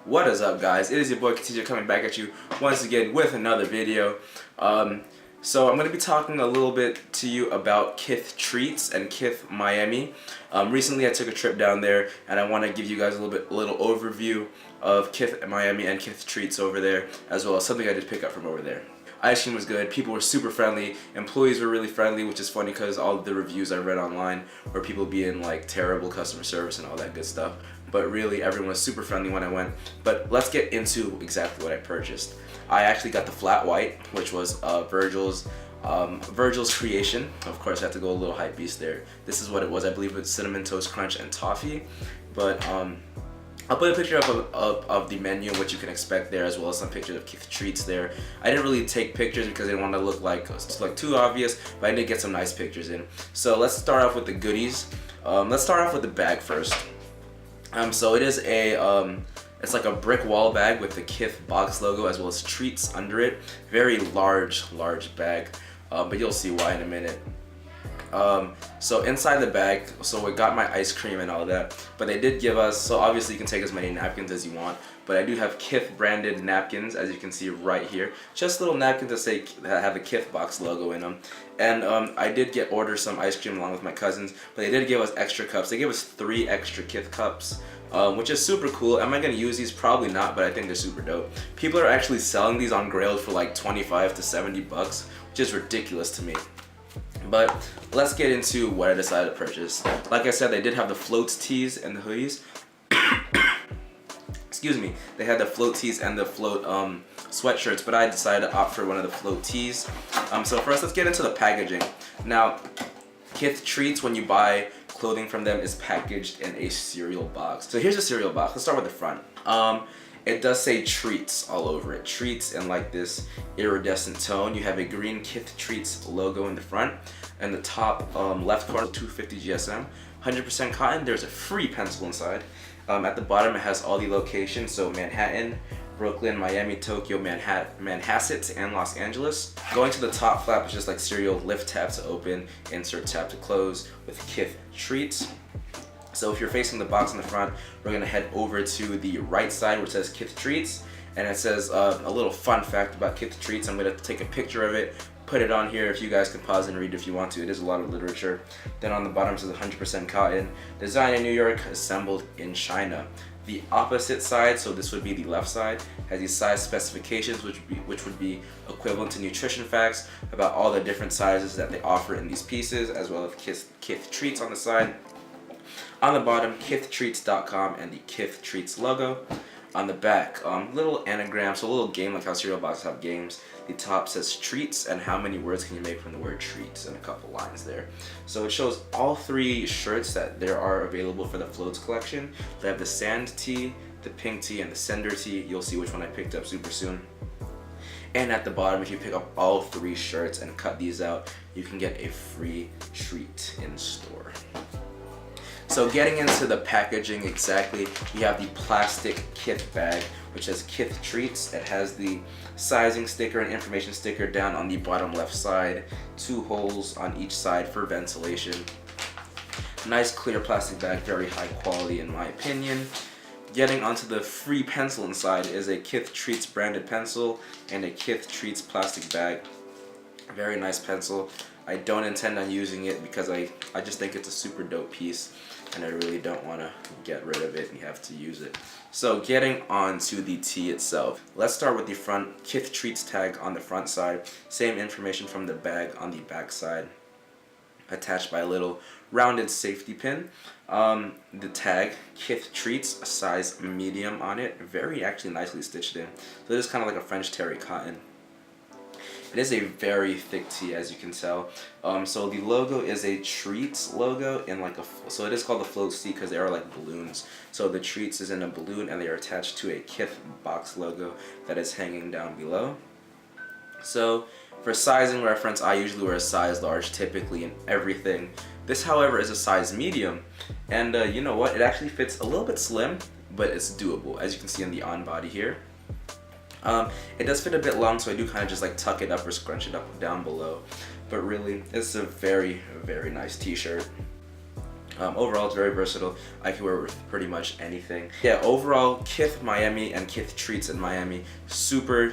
What is up, guys? It is your boy Kith coming back at you once again with another video. So I'm going to be talking a little bit to you about Kith Treats and Kith Miami. Recently I took a trip down there and I want to give you guys a little overview of Kith Miami and Kith Treats over there, as well as something I did pick up from over there. Ice cream was good, people were super friendly, employees were really friendly, which is funny because all of the reviews I read online were people being like terrible customer service and all that good stuff. But really everyone was super friendly when I went. But let's get into exactly what I purchased. I actually got the flat white, which was Virgil's creation. Of course I had to go a little hype beast there. This is what it was. I believe it's cinnamon toast crunch and toffee. But I'll put a picture up of the menu and what you can expect there, as well as some pictures of Kith Treats there. I didn't really take pictures because I didn't want to look like too obvious, but I did get some nice pictures in. So let's start off with the goodies. Let's start off with the bag first. So it is it's like a brick wall bag with the Kith box logo as well as treats under it. Very large bag, but you'll see why in a minute. So inside the bag, so we got my ice cream and all that, but they did give us, so obviously you can take as many napkins as you want, but I do have Kith branded napkins, as you can see right here. Just little napkins that have the Kith box logo in them. And I did order some ice cream along with my cousins, but they did give us extra cups. They gave us 3 extra Kith cups, which is super cool. Am I going to use these? Probably not, but I think they're super dope. People are actually selling these on Grailed for like 25 to 70 bucks, which is ridiculous to me. But let's get into what I decided to purchase. Like I said, they did have the floats tees and the hoodies. Excuse me. They had the float tees and the float sweatshirts, but I decided to opt for one of the float tees. So first, let's get into the packaging. Now, Kith Treats, when you buy clothing from them, is packaged in a cereal box. So here's the cereal box. Let's start with the front. It does say Treats all over it. Treats in like this iridescent tone. You have a green Kith Treats logo in the front. And the top left corner, 250 GSM, 100% cotton. There's a free pencil inside. At the bottom, it has all the locations. So Manhattan, Brooklyn, Miami, Tokyo, Manhasset, and Los Angeles. Going to the top flap is just like cereal, lift tab to open, insert tab to close with Kith Treats. So if you're facing the box in the front, we're gonna head over to the right side where it says Kith Treats, and it says a little fun fact about Kith Treats. I'm gonna take a picture of it, put it on here if you guys can pause and read if you want to. It is a lot of literature. Then on the bottom it says 100% cotton, designed in New York, assembled in China. The opposite side, so this would be the left side, has these size specifications, which would be equivalent to nutrition facts about all the different sizes that they offer in these pieces, as well as Kith Treats on the side. On the bottom, KithTreats.com and the Kith Treats logo. On the back, little anagram, so a little game like how cereal boxes have games. The top says treats and how many words can you make from the word treats, and a couple lines there. So it shows all 3 shirts that there are available for the Floats collection. They have the sand tee, the pink tee, and the sender tee. You'll see which one I picked up super soon. And at the bottom, if you pick up all 3 shirts and cut these out, you can get a free treat in store. So getting into the packaging exactly, we have the plastic Kith bag, which has Kith Treats. It has the sizing sticker and information sticker down on the bottom left side, 2 holes on each side for ventilation. Nice clear plastic bag, very high quality in my opinion. Getting onto the free pencil inside is a Kith Treats branded pencil and a Kith Treats plastic bag. Very nice pencil. I don't intend on using it because I just think it's a super dope piece and I really don't want to get rid of it and have to use it. So getting on to the tee itself. Let's start with the front Kith Treats tag on the front side. Same information from the bag on the back side. Attached by a little rounded safety pin. The tag, Kith Treats, a size medium on it. Very actually nicely stitched in. So this is kind of like a French terry cotton. It is a very thick tee, as you can tell. So the logo is a Treats logo in like so it is called the Floats tee because they are like balloons. So the Treats is in a balloon and they are attached to a Kith box logo that is hanging down below. So for sizing reference, I usually wear a size large typically in everything. This, however, is a size medium, and you know what? It actually fits a little bit slim, but it's doable, as you can see on the on body here. It does fit a bit long, so I do kind of just like tuck it up or scrunch it up down below. But really, it's a very, very nice t-shirt. Overall, it's very versatile. I can wear it with pretty much anything. Yeah, overall, Kith Miami and Kith Treats in Miami, super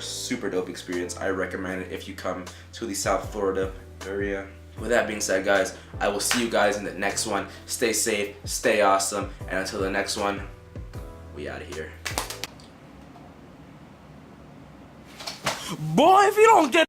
dope experience. I recommend it if you come to the South Florida area. With that being said, guys, I will see you guys in the next one. Stay safe, stay awesome, and until the next one, we out of here. Boy, if you don't get